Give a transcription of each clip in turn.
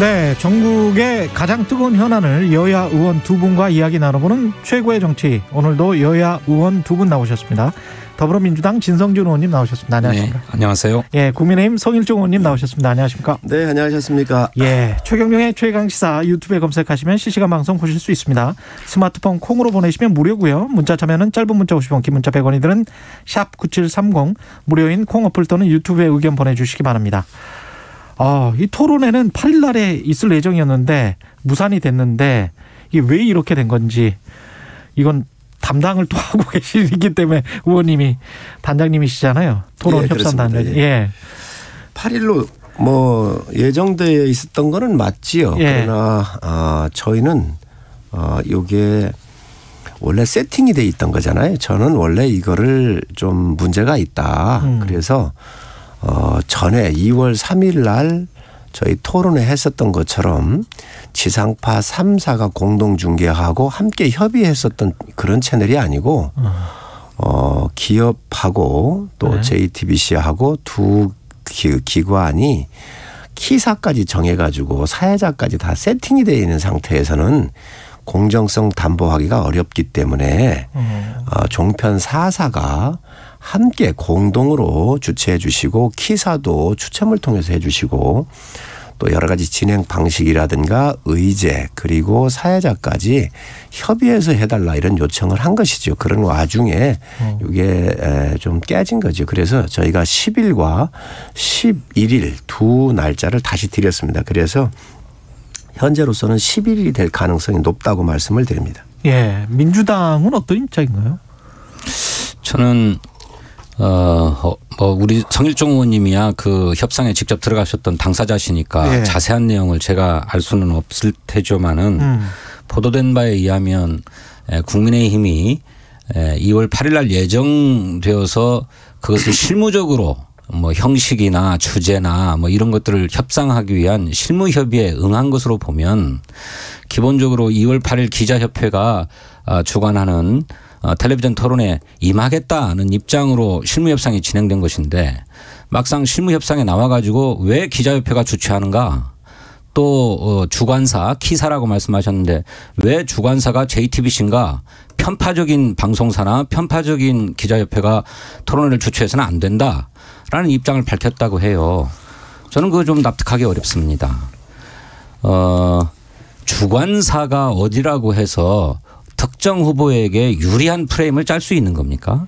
네, 전국의 가장 뜨거운 현안을 여야 의원 두 분과 이야기 나눠보는 최고의 정치. 오늘도 여야 의원 두 분 나오셨습니다. 더불어민주당 진성준 의원님 나오셨습니다. 안녕하십니까? 네, 안녕하세요. 예, 국민의힘 성일종 의원님 나오셨습니다. 안녕하십니까? 네, 안녕하셨습니까? 예, 최경영의 최강시사 유튜브에 검색하시면 실시간 방송 보실 수 있습니다. 스마트폰 콩으로 보내시면 무료고요. 문자 참여는 짧은 문자 50원, 긴 문자 100원이 드는 샵 9730 무료인 콩 어플 또는 유튜브에 의견 보내주시기 바랍니다. 이 토론회는 8일 날에 있을 예정이었는데 무산이 됐는데 이게 왜 이렇게 된 건지 이건 담당을 또 하고 계시기 때문에 의원님이 단장님이시잖아요. 토론 협상단장. 예. 8일로 뭐 예정되어 있었던 거는 맞지요. 예. 그러나 저희는 이게 원래 세팅이 돼 있던 거잖아요. 저는 원래 이거를 좀 문제가 있다. 그래서 전에 2월 3일 날 저희 토론회 했었던 것처럼 지상파 3사가 공동 중계하고 함께 협의했었던 그런 채널이 아니고 기업하고 또 JTBC하고 두 기관이 키사까지 정해가지고 사회자까지 다 세팅이 되어 있는 상태에서는 공정성 담보하기가 어렵기 때문에 종편 4사가 함께 공동으로 주최해 주시고 키사도 추첨을 통해서 해 주시고 또 여러 가지 진행 방식이라든가 의제 그리고 사회자까지 협의해서 해달라 이런 요청을 한 것이죠. 그런 와중에 이게 좀 깨진 거죠. 그래서 저희가 10일과 11일 두 날짜를 다시 드렸습니다. 그래서 현재로서는 11일이 될 가능성이 높다고 말씀을 드립니다. 예, 민주당은 어떤 입장인가요? 저는 우리 성일종 의원님이야 그 협상에 직접 들어가셨던 당사자시니까 자세한 내용을 제가 알 수는 없을 테지만은 보도된 바에 의하면 국민의힘이 2월 8일 날 예정되어서 그것을 실무적으로 뭐 형식이나 주제나 뭐 이런 것들을 협상하기 위한 실무 협의에 응한 것으로 보면 기본적으로 2월 8일 기자협회가 주관하는 텔레비전 토론에 임하겠다는 입장으로 실무협상이 진행된 것인데 막상 실무협상에 나와가지고 왜 기자협회가 주최하는가 또 주관사 키사라고 말씀하셨는데 왜 주관사가 JTBC인가 편파적인 방송사나 편파적인 기자협회가 토론회를 주최해서는 안 된다라는 입장을 밝혔다고 해요. 저는 그거 좀 납득하기 어렵습니다. 주관사가 어디라고 해서 특정 후보에게 유리한 프레임을 짤 수 있는 겁니까?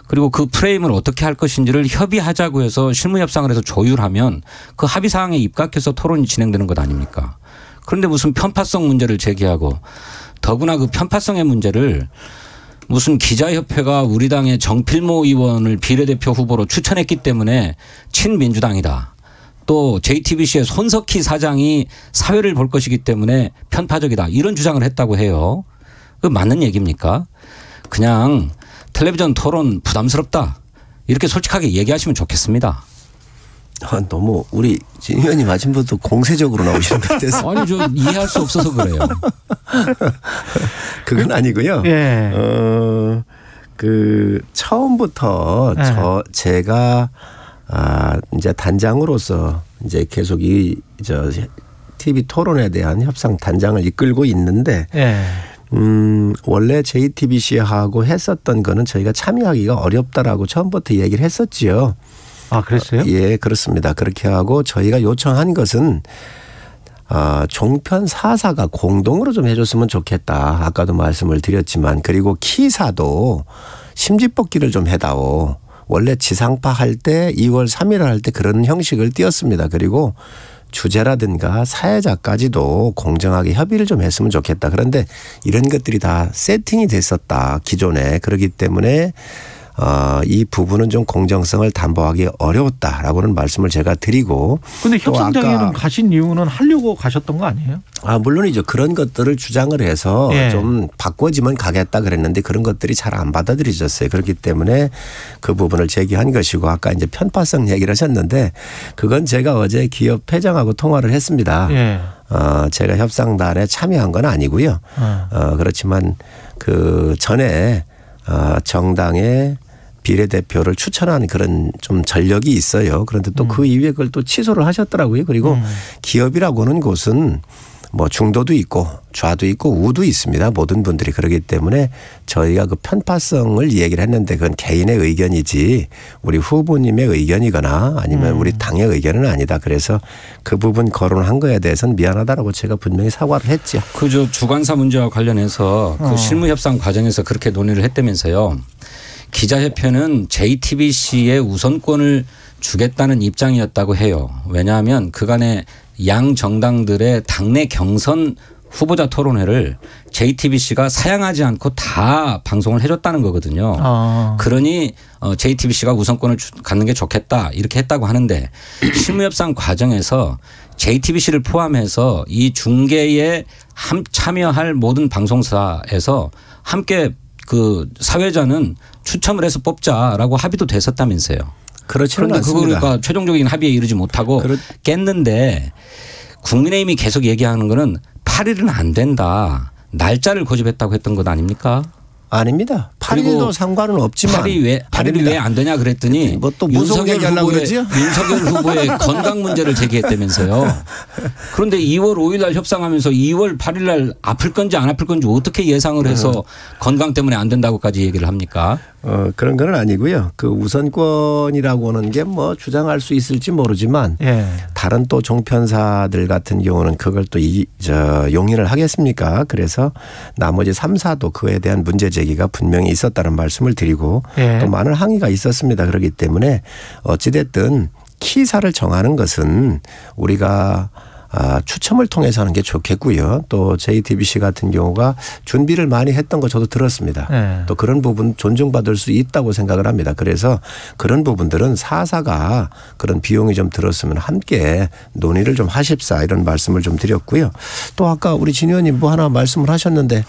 그리고 그 프레임을 어떻게 할 것인지를 협의하자고 해서 실무협상을 해서 조율하면 그 합의사항에 입각해서 토론이 진행되는 것 아닙니까? 그런데 무슨 편파성 문제를 제기하고 더구나 그 편파성의 문제를 무슨 기자협회가 우리 당의 정필모 의원을 비례대표 후보로 추천했기 때문에 친민주당이다. 또 JTBC의 손석희 사장이 사회를 볼 것이기 때문에 편파적이다. 이런 주장을 했다고 해요. 그 맞는 얘기입니까? 그냥 텔레비전 토론 부담스럽다. 이렇게 솔직하게 얘기하시면 좋겠습니다. 너무 우리 진 의원님 아침부터 공세적으로 나오시는 것 같아서. 아니 저 이해할 수 없어서 그래요. 그건 아니고요. 예. 그 처음부터 제가 이제 단장으로서 이제 계속 TV 토론에 대한 협상 단장을 이끌고 있는데 원래 JTBC하고 했었던 거는 저희가 참여하기가 어렵다라고 처음부터 얘기를 했었지요. 아, 그랬어요? 예, 그렇습니다. 그렇게 하고 저희가 요청한 것은 종편 4사가 공동으로 좀 해줬으면 좋겠다. 아까도 말씀을 드렸지만 그리고 키사도 심지뽑기를 좀 해다오. 원래 지상파 할 때 2월 3일 할 때 그런 형식을 띄었습니다. 그리고 주제라든가 사회자까지도 공정하게 협의를 좀 했으면 좋겠다. 그런데 이런 것들이 다 세팅이 됐었다. 기존에. 그렇기 때문에 이 부분은 좀 공정성을 담보하기 어려웠다라고는 말씀을 제가 드리고. 그런데 협상장에는 가신 이유는 하려고 가셨던 거 아니에요? 물론이죠. 그런 것들을 주장을 해서 좀 바꿔지면 가겠다 그랬는데 그런 것들이 잘 안 받아들여졌어요. 그렇기 때문에 그 부분을 제기한 것이고 아까 이제 편파성 얘기를 하셨는데 그건 제가 어제 기업 회장하고 통화를 했습니다. 제가 협상단에 참여한 건 아니고요. 그렇지만 그 전에 정당의 비례대표를 추천하는 그런 좀 전력이 있어요. 그런데 또 그 이후에 그걸 또 취소를 하셨더라고요. 그리고 기업이라고 하는 곳은 뭐 중도도 있고 좌도 있고 우도 있습니다. 모든 분들이 그러기 때문에 저희가 그 편파성을 얘기를 했는데 그건 개인의 의견이지 우리 후보님의 의견이거나 아니면 우리 당의 의견은 아니다. 그래서 그 부분 거론한 거에 대해서는 미안하다라고 제가 분명히 사과를 했죠. 그 주관사 문제와 관련해서 그 실무 협상 과정에서 그렇게 논의를 했다면서요. 기자협회는 JTBC에 우선권을 주겠다는 입장이었다고 해요. 왜냐하면 그간의 양 정당들의 당내 경선 후보자 토론회를 JTBC가 사양하지 않고 다 방송을 해줬다는 거거든요. 그러니 JTBC가 우선권을 갖는 게 좋겠다 이렇게 했다고 하는데 실무협상 과정에서 JTBC를 포함해서 이 중계에 참여할 모든 방송사에서 함께 그 사회자는 추첨을 해서 뽑자라고 합의도 됐었다면서요. 그렇지는 그런데 않습니다. 그러니까 최종적인 합의에 이르지 못하고 깼는데 국민의힘이 계속 얘기하는 거는 8일은 안 된다. 날짜를 고집했다고 했던 것 아닙니까? 아닙니다. 8일도 상관은 없지만 8일이 왜 안 되냐 그랬더니 뭐 또 무속 얘기하려고 그러죠? 윤석열 후보의 건강 문제를 제기했다면서요. 그런데 2월 5일 날 협상하면서 2월 8일 날 아플 건지 안 아플 건지 어떻게 예상을 해서 건강 때문에 안 된다고까지 얘기를 합니까? 그런 건 아니고요. 그 우선권이라고 하는 게 뭐 주장할 수 있을지 모르지만 다른 또 종편사들 같은 경우는 그걸 또 용인을 하겠습니까? 그래서 나머지 3사도 그에 대한 문제 제기가 분명히 있었다는 말씀을 드리고 또 많은 항의가 있었습니다. 그렇기 때문에 어찌됐든 키사를 정하는 것은 우리가 추첨을 통해서 하는 게 좋겠고요. 또 JTBC 같은 경우가 준비를 많이 했던 거 저도 들었습니다. 또 그런 부분 존중받을 수 있다고 생각을 합니다. 그래서 그런 부분들은 사사가 그런 비용이 좀 들었으면 함께 논의를 좀 하십사 이런 말씀을 좀 드렸고요. 또 아까 우리 진 의원님 뭐 하나 말씀을 하셨는데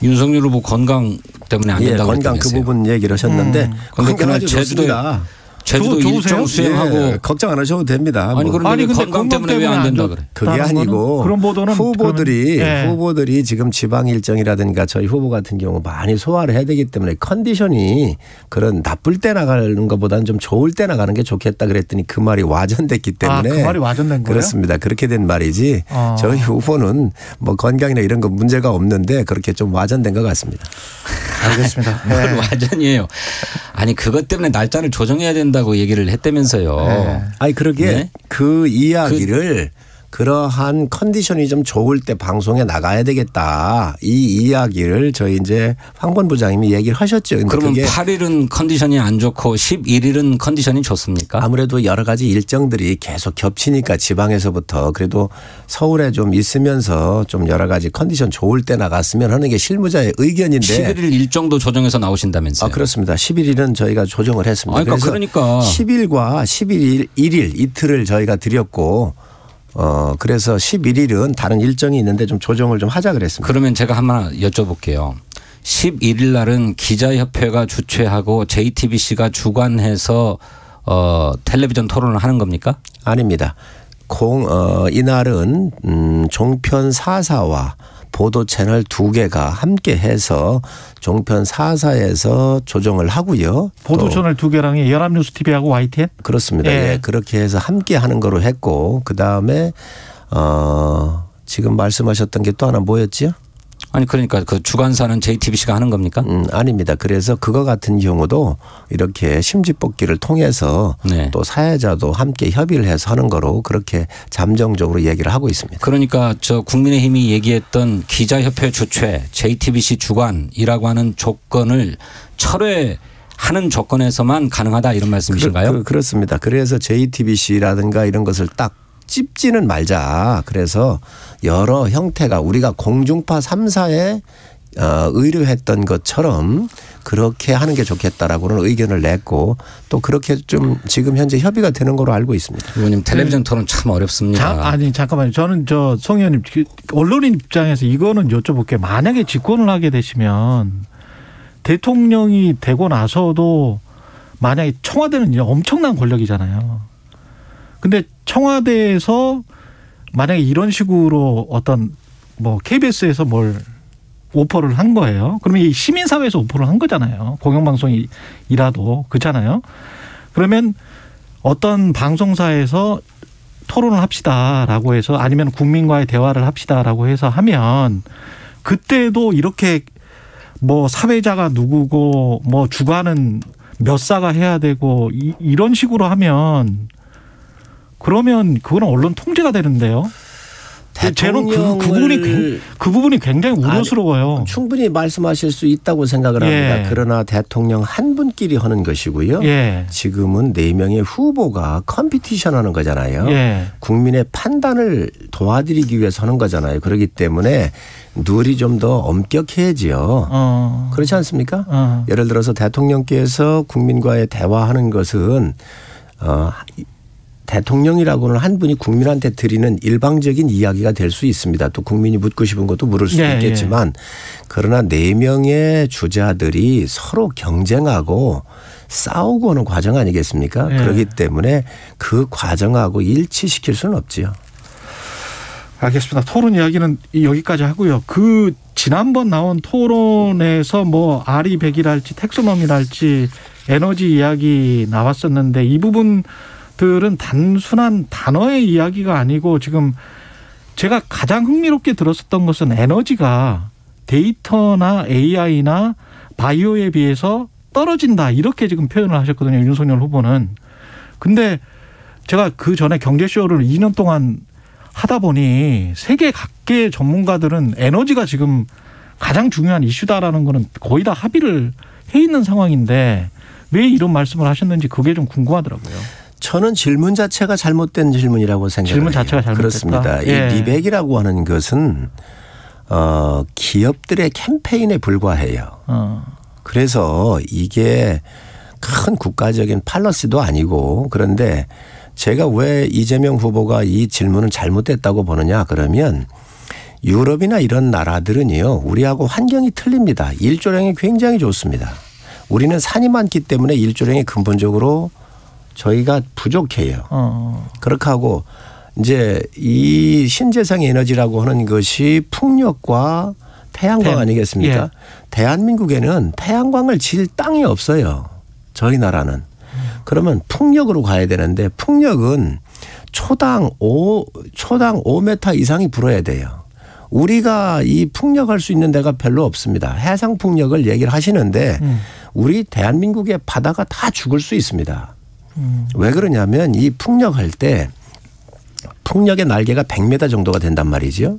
윤석열 후보 건강 때문에 안 된다고 건강 그 부분 얘기를 하셨는데 건강하지 좋습니다. 제주도 일정 수행하고 걱정 안 하셔도 됩니다. 아니 그런데 건강 때문에 왜 안 된다 그래? 그게 아니고 그런 보도는 후보들이 지금 지방 일정이라든가 저희 후보 같은 경우 많이 소화를 해야 되기 때문에 컨디션이 그런 나쁠 때 나가는 것보다는 좀 좋을 때 나가는 게 좋겠다 그랬더니 그 말이 와전됐기 때문에 그 말이 와전된 거예요? 그렇습니다. 그렇게 된 말이지 저희 후보는 뭐 건강이나 이런 거 문제가 없는데 그렇게 좀 와전된 것 같습니다. 알겠습니다. 뭘 와전이에요. 아니 그것 때문에 날짜를 조정해야 된다고 얘기를 했다면서요. 아니 그러게 그 이야기를 그러한 컨디션이 좀 좋을 때 방송에 나가야 되겠다. 이 이야기를 저희 이제 황본 부장님이 얘기를 하셨죠. 그러면 8일은 컨디션이 안 좋고 11일은 컨디션이 좋습니까? 아무래도 여러 가지 일정들이 계속 겹치니까 지방에서부터 그래도 서울에 좀 있으면서 좀 여러 가지 컨디션 좋을 때 나갔으면 하는 게 실무자의 의견인데 11일 일정도 조정해서 나오신다면서요? 그렇습니다. 11일은 저희가 조정을 했습니다. 그러니까 10일과 11일 1일 이틀을 저희가 드렸고 그래서 11일은 다른 일정이 있는데 좀 조정을 좀 하자 그랬습니다. 그러면 제가 하나 여쭤볼게요. 11일 날은 기자협회가 주최하고 JTBC가 주관해서 텔레비전 토론을 하는 겁니까? 아닙니다. 이날은 종편 4사와 보도 채널 2개가 함께 해서 종편 4사에서 조정을 하고요. 보도 채널 2개랑 연합뉴스 TV하고 YTN? 그렇습니다. 예. 그렇게 해서 함께 하는 거로 했고 그다음에 지금 말씀하셨던 게 또 하나 뭐였지요? 아니 그러니까 그 주관사는 JTBC가 하는 겁니까? 아닙니다. 그래서 그거 같은 경우도 이렇게 심지뽑기를 통해서 또 사회자도 함께 협의를 해서 하는 거로 그렇게 잠정적으로 얘기를 하고 있습니다. 그러니까 저 국민의힘이 얘기했던 기자협회 주최 JTBC 주관이라고 하는 조건을 철회하는 조건에서만 가능하다 이런 말씀이신가요? 그렇습니다. 그래서 JTBC라든가 이런 것을 딱 찝지는 말자. 그래서 여러 형태가 우리가 공중파 3사에 의뢰했던 것처럼 그렇게 하는 게 좋겠다라고는 의견을 냈고 또 그렇게 좀 지금 현재 협의가 되는 걸로 알고 있습니다. 의원님 텔레비전 토론 참 어렵습니다. 잠깐만요. 저는 송 의원님 언론인 입장에서 이거는 여쭤볼게요. 만약에 집권을 하게 되시면 대통령이 되고 나서도 만약에 청와대는 엄청난 권력이잖아요. 근데 청와대에서 만약에 이런 식으로 어떤 KBS에서 뭘 오퍼를 한 거예요. 그러면 이 시민사회에서 오퍼를 한 거잖아요. 공영방송이라도 그렇잖아요. 그러면 어떤 방송사에서 토론을 합시다라고 해서 아니면 국민과의 대화를 합시다라고 해서 하면 그때도 이렇게 뭐 사회자가 누구고 뭐 주관은 몇 사가 해야 되고 이런 식으로 하면 그러면 그거는 언론 통제가 되는데요. 저는 그 부분이 굉장히 우려스러워요. 아니, 충분히 말씀하실 수 있다고 생각을 합니다. 예. 그러나 대통령 한 분끼리 하는 것이고요. 예. 지금은 4명의 후보가 컴피티션하는 거잖아요. 예. 국민의 판단을 도와드리기 위해서 하는 거잖아요. 그렇기 때문에 룰이 좀 더 엄격해지요. 그렇지 않습니까? 예를 들어서 대통령께서 국민과의 대화하는 것은 대통령이라고는 한 분이 국민한테 드리는 일방적인 이야기가 될 수 있습니다. 또 국민이 묻고 싶은 것도 물을 수도 있겠지만 그러나 4명의 주자들이 서로 경쟁하고 싸우고 하는 과정 아니겠습니까? 그렇기 때문에 그 과정하고 일치시킬 수는 없지요. 알겠습니다. 토론 이야기는 여기까지 하고요. 그 지난번 나온 토론에서 뭐 아리백이랄지 텍소놈이랄지 에너지 이야기 나왔었는데 이 부분들은 단순한 단어의 이야기가 아니고 지금 제가 가장 흥미롭게 들었었던 것은 에너지가 데이터나 AI나 바이오에 비해서 떨어진다 이렇게 지금 표현을 하셨거든요. 윤석열 후보는. 근데 제가 그 전에 경제쇼를 2년 동안 하다 보니 세계 각계 전문가들은 에너지가 지금 가장 중요한 이슈다라는 거는 거의 다 합의를 해 있는 상황인데 왜 이런 말씀을 하셨는지 그게 좀 궁금하더라고요. 저는 질문 자체가 잘못된 질문이라고 생각해요. 질문 자체가 잘못됐다. 그렇습니다. 예. 이 리백이라고 하는 것은 기업들의 캠페인에 불과해요. 그래서 이게 큰 국가적인 팔러시도 아니고 그런데 제가 왜 이재명 후보가 이 질문은 잘못됐다고 보느냐 그러면 유럽이나 이런 나라들은요 우리하고 환경이 틀립니다. 일조량이 굉장히 좋습니다. 우리는 산이 많기 때문에 일조량이 근본적으로 저희가 부족해요. 그렇게 하고 이제 이 신재생 에너지라고 하는 것이 풍력과 태양광 아니겠습니까? 예. 대한민국에는 태양광을 질 땅이 없어요. 저희 나라는. 그러면 풍력으로 가야 되는데 풍력은 초당 5m 이상이 불어야 돼요. 우리가 이 풍력할 수 있는 데가 별로 없습니다. 해상 풍력을 얘기를 하시는데 우리 대한민국의 바다가 다 죽을 수 있습니다. 왜 그러냐면 이 풍력할 때 풍력의 날개가 100m 정도가 된단 말이죠.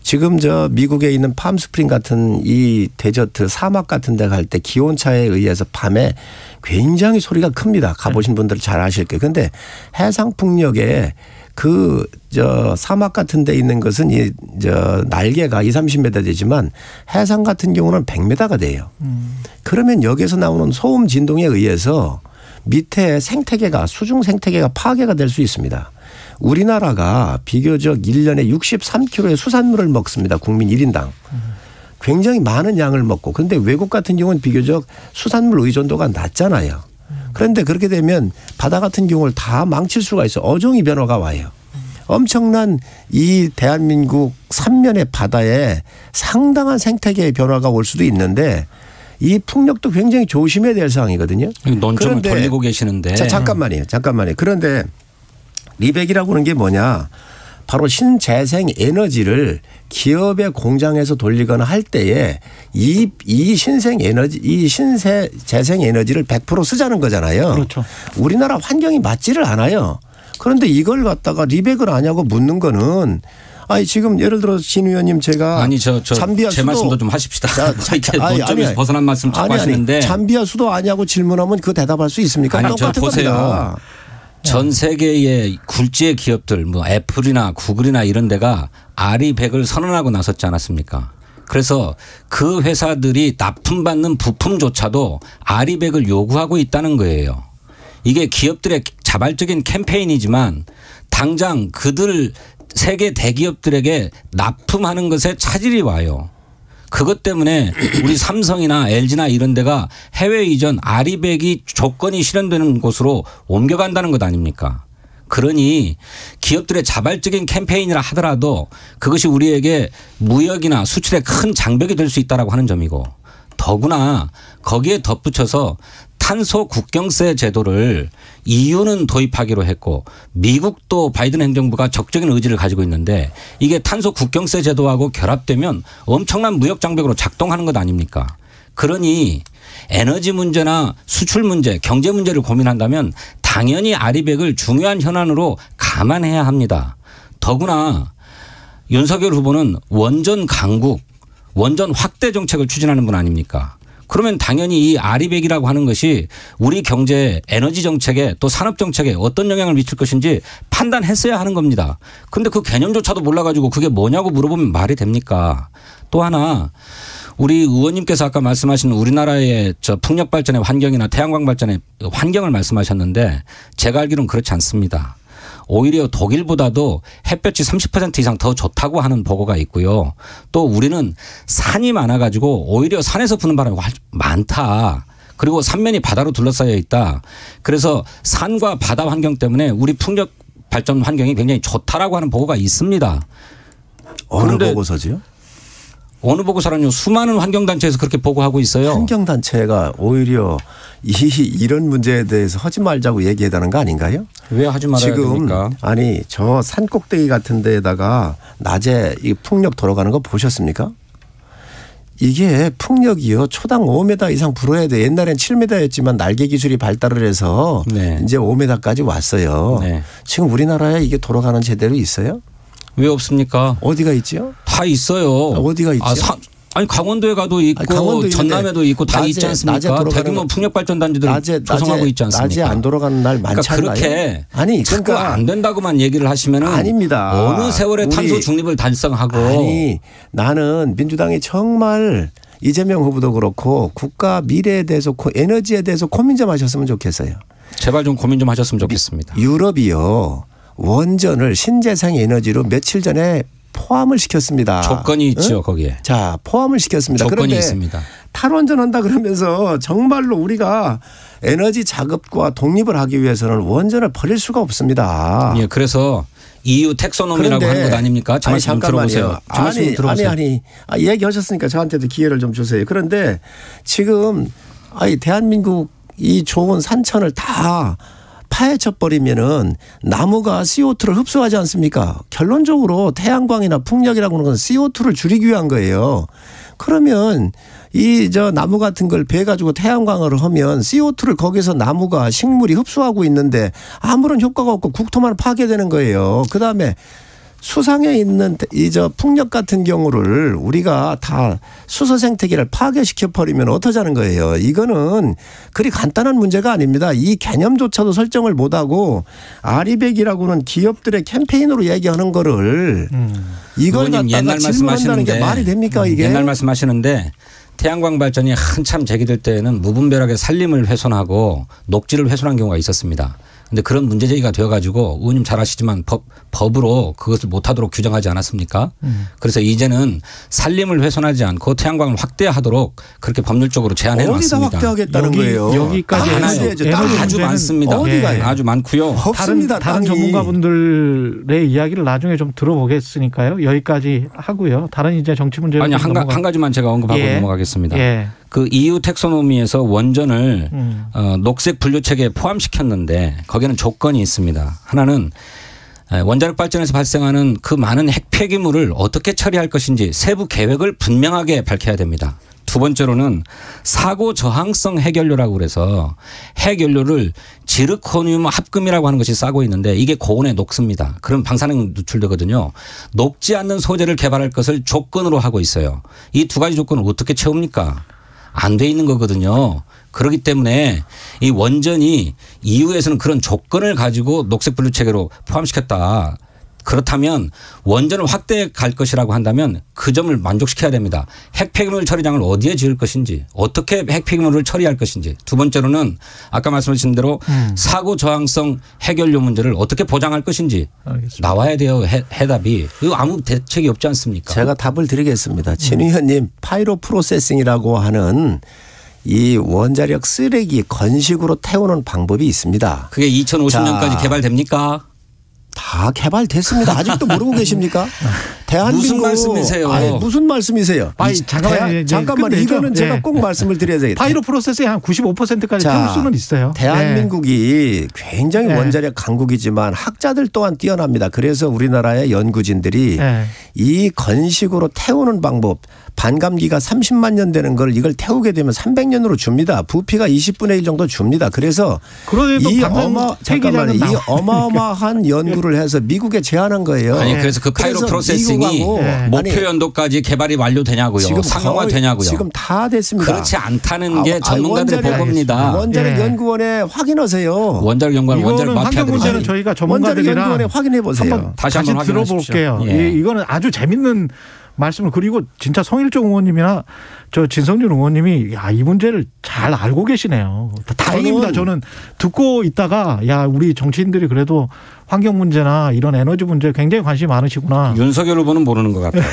지금 저 미국에 있는 팜스프링 같은 이 데저트 사막 같은 데 갈 때 기온차에 의해서 밤에 굉장히 소리가 큽니다. 가보신 분들 잘 아실 거예요. 그런데 해상 풍력에 그 저 사막 같은 데 있는 것은 이 저 날개가 20-30m 되지만 해상 같은 경우는 100m가 돼요. 그러면 여기에서 나오는 소음 진동에 의해서 밑에 생태계가 수중 생태계가 파괴가 될 수 있습니다. 우리나라가 비교적 1년에 63kg의 수산물을 먹습니다. 국민 1인당. 굉장히 많은 양을 먹고 그런데 외국 같은 경우는 비교적 수산물 의존도가 낮잖아요. 그런데 그렇게 되면 바다 같은 경우를 다 망칠 수가 있어요. 어종이 변화가 와요. 엄청난 이 대한민국 삼면의 바다에 상당한 생태계의 변화가 올 수도 있는데 이 풍력도 굉장히 조심해야 될 상황이거든요. 논점을 돌리고 계시는데. 자, 잠깐만요. 그런데 리백이라고 하는 게 뭐냐. 바로 신재생 에너지를 기업의 공장에서 돌리거나 할 때에 이 재생 에너지를 100% 쓰자는 거잖아요. 그렇죠. 우리나라 환경이 맞지를 않아요. 그런데 이걸 갖다가 리백을 하냐고 묻는 거는 아니 지금 예를 들어 신 의원님 제가 아니 잠비아 제 말씀도 좀 하십시다. 논점에서 벗어난 말씀 자꾸 하시는데 잠비아 수도 아니냐고 질문하면 그 대답할 수 있습니까? 아니 저 보세요. 겁니다. 전 세계의 굴지의 기업들 뭐 애플이나 구글이나 이런 데가 아리백을 선언하고 나섰지 않았습니까? 그래서 그 회사들이 납품받는 부품조차도 아리백을 요구하고 있다는 거예요. 이게 기업들의 자발적인 캠페인이지만 당장 그들 세계 대기업들에게 납품하는 것에 차질이 와요. 그것 때문에 우리 삼성이나 LG나 이런 데가 해외 이전 아리백이 조건이 실현되는 곳으로 옮겨간다는 것 아닙니까? 그러니 기업들의 자발적인 캠페인이라 하더라도 그것이 우리에게 무역이나 수출에 큰 장벽이 될 수 있다라고 하는 점이고 더구나 거기에 덧붙여서 탄소 국경세 제도를 EU는 도입하기로 했고 미국도 바이든 행정부가 적극적인 의지를 가지고 있는데 이게 탄소 국경세 제도하고 결합되면 엄청난 무역 장벽으로 작동하는 것 아닙니까? 그러니 에너지 문제나 수출 문제, 경제 문제를 고민한다면 당연히 아리백을 중요한 현안으로 감안해야 합니다. 더구나 윤석열 후보는 원전 강국, 원전 확대 정책을 추진하는 분 아닙니까? 그러면 당연히 이 아리백이라고 하는 것이 우리 경제, 에너지 정책에 또 산업 정책에 어떤 영향을 미칠 것인지 판단했어야 하는 겁니다. 그런데 그 개념조차도 몰라가지고 그게 뭐냐고 물어보면 말이 됩니까? 또 하나 우리 의원님께서 아까 말씀하신 우리나라의 풍력 발전의 환경이나 태양광 발전의 환경을 말씀하셨는데 제가 알기로는 그렇지 않습니다. 오히려 독일보다도 햇볕이 30% 이상 더 좋다고 하는 보고가 있고요. 또 우리는 산이 많아가지고 오히려 산에서 부는 바람이 많다. 그리고 산면이 바다로 둘러싸여 있다. 그래서 산과 바다 환경 때문에 우리 풍력 발전 환경이 굉장히 좋다라고 하는 보고가 있습니다. 어느 보고서지요? 어느 보고서라뇨? 수많은 환경단체에서 그렇게 보고하고 있어요. 환경단체가 오히려 이런 문제에 대해서 하지 말자고 얘기해다는 거 아닌가요? 왜 하지 말아야 됩니까? 아니 저 산 꼭대기 같은 데에다가 낮에 이 풍력 돌아가는 거 보셨습니까? 이게 풍력이요. 초당 5m 이상 불어야 돼. 옛날엔 7m였지만 날개 기술이 발달을 해서 네. 이제 5m까지 왔어요. 네. 지금 우리나라에 이게 돌아가는 제대로 있어요? 왜 없습니까? 어디가 있죠? 다 있어요. 어디가 있죠? 아니 강원도에 가도 있고 전남에도 있고 다 있지 않습니까? 대규모 풍력 발전 단지들 조성하고 있지 않습니까? 낮에 안 돌아가는 날 많지 않나요? 그렇게 그러니까 안 된다고만 얘기를 하시면은 아닙니다. 어느 세월에 탄소 중립을 달성하고 아니 나는 민주당이 정말 이재명 후보도 그렇고 국가 미래에 대해서 에너지에 대해서 고민 좀 하셨으면 좋겠어요. 제발 좀 고민 좀 하셨으면 좋겠습니다. 유럽이요. 원전을 신재생 에너지로 며칠 전에 포함을 시켰습니다. 조건이 있죠. 거기에. 자 포함을 시켰습니다. 조건이 그런데 있습니다. 탈원전한다 그러면서 정말로 우리가 에너지 자급과 독립을 하기 위해서는 원전을 버릴 수가 없습니다. 예, 그래서 EU 텍소노미라고 하는 것 아닙니까? 제 말씀 좀 들어보세요. 아니 얘기하셨으니까 저한테도 기회를 좀 주세요. 그런데 지금 대한민국 이 좋은 산천을 다 파헤쳐 버리면은 나무가 CO2를 흡수하지 않습니까? 결론적으로 태양광이나 풍력이라고 하는 건 CO2를 줄이기 위한 거예요. 그러면 나무 같은 걸 베 가지고 태양광을 하면 CO2를 거기서 나무가 식물이 흡수하고 있는데 아무런 효과가 없고 국토만 파괴되는 거예요. 그다음에 수상에 있는 풍력 같은 경우를 우리가 다 수소 생태계를 파괴시켜 버리면 어떠자는 거예요. 이거는 그리 간단한 문제가 아닙니다. 이 개념조차도 설정을 못하고 아리백이라고는 기업들의 캠페인으로 얘기하는 거를 이걸 갖다가 질문한다는 게 말이 됩니까 이게. 옛날 말씀하시는데 태양광 발전이 한참 제기될 때에는 무분별하게 산림을 훼손하고 녹지를 훼손한 경우가 있었습니다. 그런데 그런 문제 제기가 되어가지고 의원님 잘 아시지만 법으로 그것을 못하도록 규정하지 않았습니까? 그래서 이제는 산림을 훼손하지 않고 태양광을 확대하도록 그렇게 법률적으로 제한해 놨습니다. 어디다 확대하겠다는 거예요? 여기까지 아주 많습니다. 어디가요? 아주 많고요. 없습니다. 다른 전문가분들의 이야기를 나중에 좀 들어보겠으니까요. 여기까지 하고요. 다른 이제 정치 문제를 아니 한 가지만 제가 언급하고 넘어가겠습니다. 그 EU 텍소노미에서 원전을 녹색 분류 체계에 포함시켰는데 거기는 조건이 있습니다. 하나는 원자력 발전에서 발생하는 그 많은 핵 폐기물을 어떻게 처리할 것인지 세부 계획을 분명하게 밝혀야 됩니다. 두 번째로는 사고 저항성 핵연료라고 그래서 핵연료를 지르코늄 합금이라고 하는 것이 싸고 있는데 이게 고온에 녹습니다. 그럼 방사능 누출되거든요. 녹지 않는 소재를 개발할 것을 조건으로 하고 있어요. 이 두 가지 조건을 어떻게 채웁니까? 안 돼 있는 거거든요. 그렇기 때문에 이 원전이 EU에서는 그런 조건을 가지고 녹색 분류 체계로 포함시켰다. 그렇다면 원전을 확대해 갈 것이라고 한다면 그 점을 만족시켜야 됩니다. 핵폐기물 처리장을 어디에 지을 것인지 어떻게 핵폐기물을 처리할 것인지 두 번째로는 아까 말씀하신 대로 사고 저항성 핵연료 문제를 어떻게 보장할 것인지 알겠습니다. 나와야 돼요. 해답이. 이거 아무 대책이 없지 않습니까? 제가 답을 드리겠습니다. 진 의원님 파이로 프로세싱이라고 하는 이 원자력 쓰레기 건식으로 태우는 방법이 있습니다. 그게 2050년까지 개발됩니까? 다 개발됐습니다. 아직도 모르고 계십니까? 대한민국 무슨 말씀이세요? 아니, 무슨 말씀이세요? 잠깐만 이거는 제가 예. 꼭 말씀을 드려야 되겠다. 파이로 프로세스에 한 95%까지 태울 수는 있어요. 대한민국이 굉장히 원자력 강국이지만 학자들 또한 뛰어납니다. 그래서 우리나라의 연구진들이 이 건식으로 태우는 방법 반감기가 30만 년 되는 걸 이걸 태우게 되면 300년으로 줍니다. 부피가 20분의 1 정도 줍니다. 그래서 이 어마어마한 연구를 해서 미국에 제안한 거예요. 아니 그래서 그 파이로 프로세싱이 목표 연도까지 개발이 완료되냐고요. 지금 상용화되냐고요. 지금 다 됐습니다. 그렇지 않다는 게 전문가들의 보고입니다. 원자력 연구원에 확인하세요. 원자력 연구원 원자력 환경 문제는 저희가 전문가들이랑 연구원에 확인해 보세요. 다시 들어볼게요. 이거는 아주 재밌는 말씀을 그리고 진짜 성일종 의원님이나 저 진성준 의원님이 이 문제를 잘 알고 계시네요. 다행입니다. 저는 듣고 있다가 우리 정치인들이 그래도 환경 문제나 이런 에너지 문제에 굉장히 관심이 많으시구나. 윤석열 후보는 모르는 것 같아요.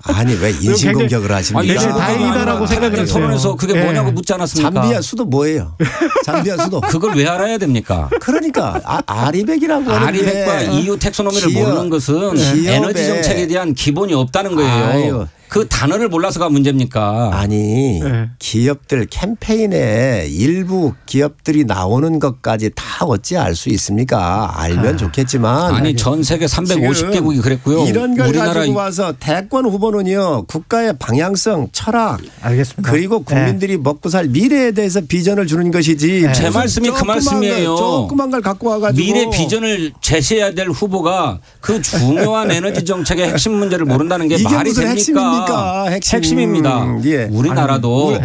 아니 왜 인신공격을 하십니까? 다행이다라고 생각을 했어요. 토론에서 그게 뭐냐고 묻지 않았습니까? 잠비아 수도 뭐예요? 잠비아 수도. 그걸 왜 알아야 됩니까? 그러니까 아리백이라고 하는 아리백과 EU 텍소노미를 모르는 것은 에너지 정책에 대한 기본이 없다는 거예요. 그 단어를 몰라서가 문제입니까? 아니 기업들 캠페인에 일부 기업들이 나오는 것까지 다 어찌 알 수 있습니까? 알면 좋겠지만 아니 전 세계 350개국이 그랬고요. 이런 걸 가지고 와서 대권 후보는요. 국가의 방향성, 철학 알겠습니다. 그리고 국민들이 먹고 살 미래에 대해서 비전을 주는 것이지. 제 말씀이 그 말씀이에요. 조그만 걸 갖고 와가지고 미래 비전을 제시해야 될 후보가 그 중요한 에너지 정책의 핵심 문제를 모른다는 게 말이 됩니까? 핵심입니다. 우리나라도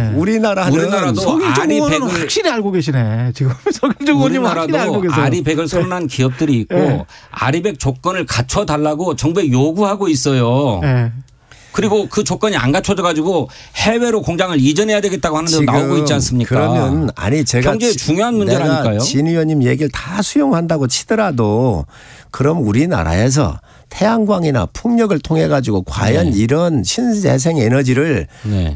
성일종 의원은 확실히 알고 계시네. 지금 성일종 의원님은 확실히 알고 계세요. 아리백을 선언한 기업들이 있고 아리백 조건을 갖춰달라고 정부에 요구하고 있어요. 그리고 그 조건이 안 갖춰져 가지고 해외로 공장을 이전해야 되겠다고 하는 데도 나오고 있지 않습니까? 그러면 제가 경제에 중요한 문제라니까요. 진 의원님 얘기를 다 수용한다고 치더라도 그럼 우리나라에서 태양광이나 풍력을 통해 가지고 과연 이런 신재생 에너지를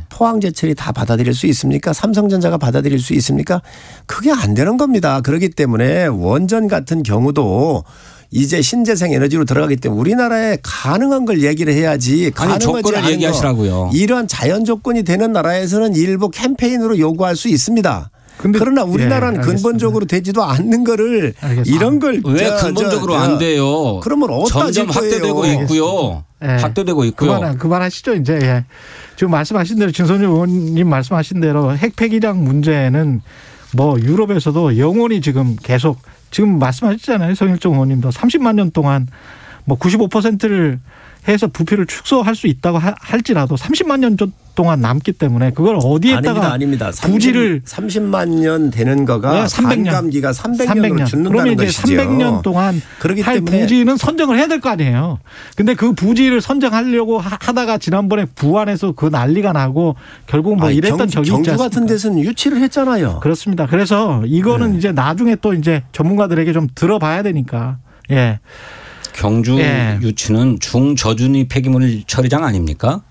포항제철이 다 받아들일 수 있습니까? 삼성전자가 받아들일 수 있습니까? 그게 안 되는 겁니다. 그렇기 때문에 원전 같은 경우도 이제 신재생 에너지로 들어가기 때문에 우리나라에 가능한 걸 얘기를 해야지. 아니 조건을 얘기하시라고요. 이런 자연 조건이 되는 나라에서는 일부 캠페인으로 요구할 수 있습니다. 그러나 우리나라는 근본적으로 되지도 않는 거를 이런 걸 왜 근본적으로 안 돼요? 그러면 점점 확대되고 있고요. 확대되고 있고요. 그만하시죠 이제. 지금 말씀하신 대로 진성준 의원님 말씀하신 대로 핵 폐기량 문제는 뭐 유럽에서도 영원히 지금 계속 지금 말씀하셨잖아요. 성일종 의원님도 30만 년 동안 뭐 95%를 해서 부피를 축소할 수 있다고 할지라도 30만 년 동안 남기 때문에 그걸 어디에다가 아닙니다. 부지를 30만 년 되는 거가 300년. 반감기가 300년으로 죽는다는 것이죠. 그러면 이제 300년 동안 할 부지는 선정을 해야 될 거 아니에요. 근데 그 부지를 선정하려고 하다가 지난번에 부안에서 그 난리가 나고 결국 뭐 이랬던 적이 있지 않습니까? 경주 같은 데서는 유치를 했잖아요. 그렇습니다. 그래서 이거는 이제 나중에 또 이제 전문가들에게 좀 들어봐야 되니까. 경주 유치는 중저준위 폐기물 처리장 아닙니까?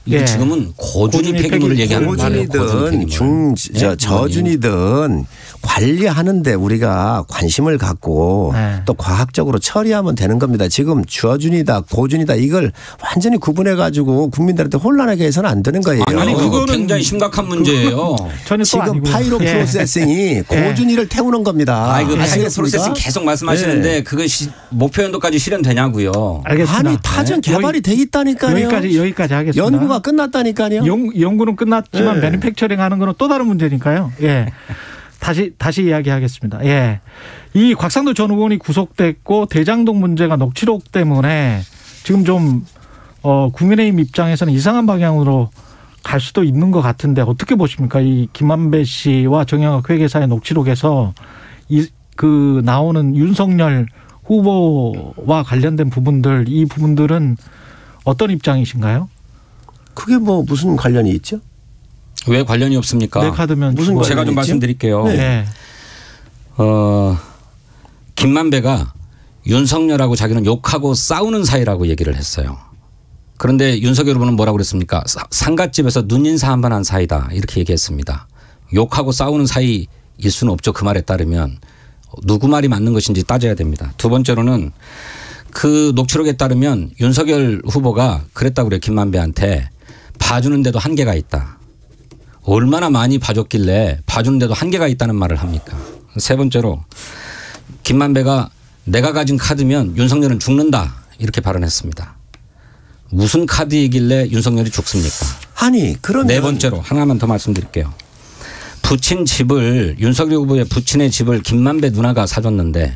이게 지금은 고준위 폐기물을 얘기하는 거예요. 고준이든 저준이든 관리하는데 우리가 관심을 갖고 또 과학적으로 처리하면 되는 겁니다. 지금 저준이다 고준이다 이걸 완전히 구분해 가지고 국민들한테 혼란하게 해서는 안 되는 거예요. 아니 그거는 굉장히 심각한 문제예요. 지금 파이로 프로세싱이 고준이를 태우는 겁니다. 그 파이로 프로세싱 계속 말씀하시는데 그거 목표 연도까지 실현되냐고요. 알겠습니다. 아니 타전 개발이 돼 있다니까요. 여기까지 하겠습니다. 연구가 끝났다니까요. 연구는 끝났지만 매니팩처링 하는 거는 또 다른 문제니까요. 다시 이야기하겠습니다. 이 곽상도 전 의원이 구속됐고 대장동 문제가 녹취록 때문에 지금 좀 국민의힘 입장에서는 이상한 방향으로 갈 수도 있는 것 같은데 어떻게 보십니까? 이 김만배 씨와 정영학 회계사의 녹취록에서 그 나오는 윤석열 후보와 관련된 부분들 이 부분들은 어떤 입장이신가요? 그게 뭐 무슨 관련이 있죠? 왜 관련이 없습니까? 내 카드면 무슨 제가 좀 말씀드릴게요. 김만배가 윤석열하고 자기는 욕하고 싸우는 사이라고 얘기를 했어요. 그런데 윤석열 후보는 뭐라고 그랬습니까? 상갓집에서 눈인사 한 번 한 사이다 이렇게 얘기했습니다. 욕하고 싸우는 사이일 수는 없죠. 그 말에 따르면 누구 말이 맞는 것인지 따져야 됩니다. 두 번째로는 그 녹취록에 따르면 윤석열 후보가 그랬다고 그래요. 김만배한테 봐주는데도 한계가 있다. 얼마나 많이 봐줬길래 봐주는데도 한계가 있다는 말을 합니까? 세 번째로 김만배가 내가 가진 카드면 윤석열은 죽는다 이렇게 발언했습니다. 무슨 카드이길래 윤석열이 죽습니까? 아니 그러면 네 번째로 하나만 더 말씀드릴게요. 부친 집을 윤석열 후보의 부친의 집을 김만배 누나가 사줬는데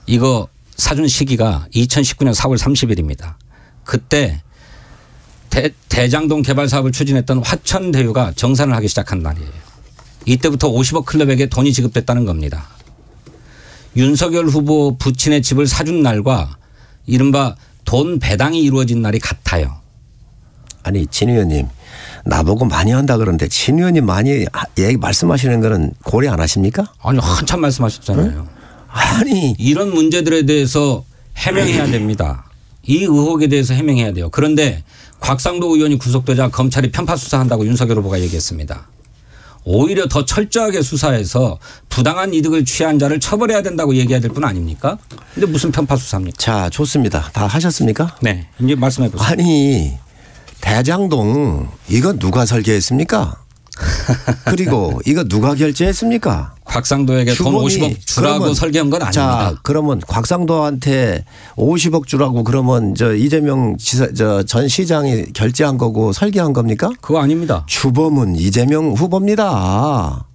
이거 사준 시기가 2019년 4월 30일입니다. 그때 대장동 개발 사업을 추진했던 화천대유가 정산을 하기 시작한 날이에요. 이때부터 50억 클럽에게 돈이 지급됐다는 겁니다. 윤석열 후보 부친의 집을 사준 날과 이른바 돈 배당이 이루어진 날이 같아요. 아니 진 의원님 나보고 많이 한다 그러는데 진 의원님 많이 말씀하시는 거는 고려 안 하십니까? 아니 한참 말씀하셨잖아요. 응? 아니 이런 문제들에 대해서 해명해야 됩니다. 이 의혹에 대해서 해명해야 돼요. 그런데 곽상도 의원이 구속되자 검찰이 편파 수사한다고 윤석열 후보가 얘기했습니다. 오히려 더 철저하게 수사해서 부당한 이득을 취한 자를 처벌해야 된다고 얘기해야 될 뿐 아닙니까? 근데 무슨 편파 수사입니까? 자 좋습니다. 다 하셨습니까? 네. 이제 말씀해 보세요. 아니 대장동 이거 누가 설계했습니까? 그리고 이거 누가 결제했습니까? 곽상도에게 돈 50억 주라고 설계한 건 아닙니다. 자 그러면 곽상도한테 50억 주라고 그러면 저 이재명 전 시장이 결제한 거고 설계한 겁니까? 그거 아닙니다. 주범은 이재명 후보입니다.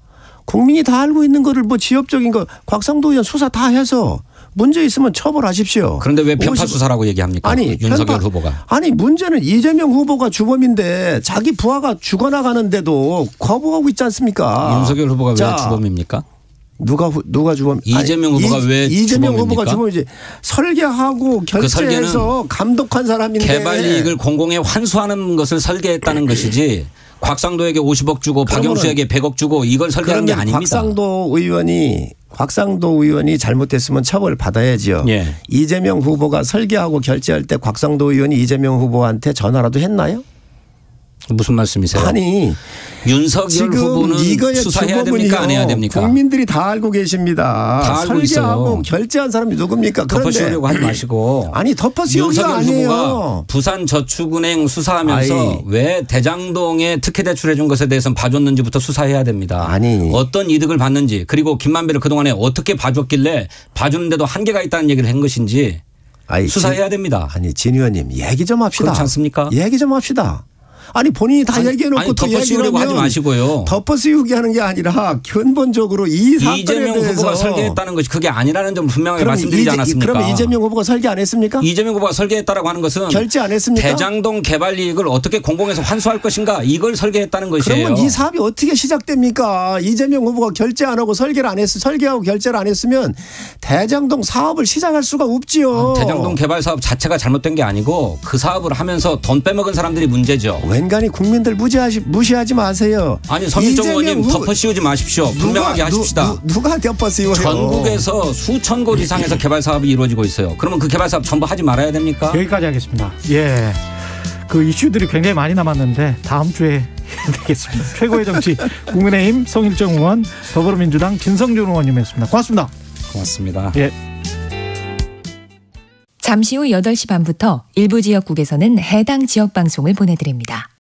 국민이 다 알고 있는 거를 뭐 지엽적인 거 곽상도 의원 수사 다 해서 문제 있으면 처벌하십시오. 그런데 왜 편파 수사라고 얘기합니까? 아니 윤석열 후보가. 아니 문제는 이재명 후보가 주범인데 자기 부하가 죽어나가는데도 거부하고 있지 않습니까? 윤석열 후보가 왜 주범입니까? 누가 주범? 이재명 후보가 왜 이재명 주범입니까? 후보가 주범이지. 설계하고 결제해서 감독한 사람인데. 개발 이익을 공공에 환수하는 것을 설계했다는 것이지. 곽상도에게 50억 주고 박영수에게 100억 주고 이걸 설계한 게 아닙니다. 곽상도 의원이 잘못했으면 처벌을 받아야지요. 예. 이재명 후보가 설계하고 결제할 때 곽상도 의원이 이재명 후보한테 전화라도 했나요? 무슨 말씀이세요? 아니 윤석열 후보는 수사해야 됩니까? 안 해야 됩니까? 국민들이 다 알고 계십니다. 다 알고 설계하고 있어요. 결제한 사람이 누굽니까? 덮어씌우려고 하지 마시고. 아니 덮어씌우기가 아니에요. 윤석열 후보가 부산저축은행 수사하면서 왜 대장동에 특혜대출해 준 것에 대해서는 봐줬는지부터 수사해야 됩니다. 아니 어떤 이득을 받는지 그리고 김만배를 그동안에 어떻게 봐줬길래 봐주는데도 한계가 있다는 얘기를 한 것인지 수사해야 됩니다. 아니 진 의원님 얘기 좀 합시다. 그렇지 않습니까? 얘기 좀 합시다. 아니 본인이 다 얘기해놓고 또 덮어씌우려고 하지 마시고요. 덮어씌우기 하는 게 아니라 근본적으로 이 사건에 이재명 대해서 후보가 설계했다는 것이 그게 아니라는 점 분명하게 말씀드리지 않았습니까? 그러면 이재명 후보가 설계 안 했습니까? 이재명 후보가 설계했다라고 하는 것은 결제 안 했습니까? 대장동 개발 이익을 어떻게 공공에서 환수할 것인가 이걸 설계했다는 것이에요. 그러면 이 사업이 어떻게 시작됩니까? 이재명 후보가 결제 안 하고 설계하고 결제를 안 했으면 대장동 사업을 시작할 수가 없지요. 대장동 개발 사업 자체가 잘못된 게 아니고 그 사업을 하면서 돈 빼먹은 사람들이 문제죠. 웬간히 국민들 무시하지 마세요. 아니 서민정 의원님 덮어씌우지 마십시오. 분명하게 하십시다. 누가 덮어씌워요? 전국에서 수천 곳 이상에서 개발 사업이 이루어지고 있어요. 그러면 그 개발 사업 전부 하지 말아야 됩니까? 여기까지 하겠습니다. 예, 그 이슈들이 굉장히 많이 남았는데 다음 주에 해야 되겠습니다. 최고의 정치 국민의힘 성일정 의원, 더불어민주당 진성준 의원님이었습니다. 고맙습니다. 고맙습니다. 예. 잠시 후 8시 반부터 일부 지역국에서는 해당 지역 방송을 보내드립니다.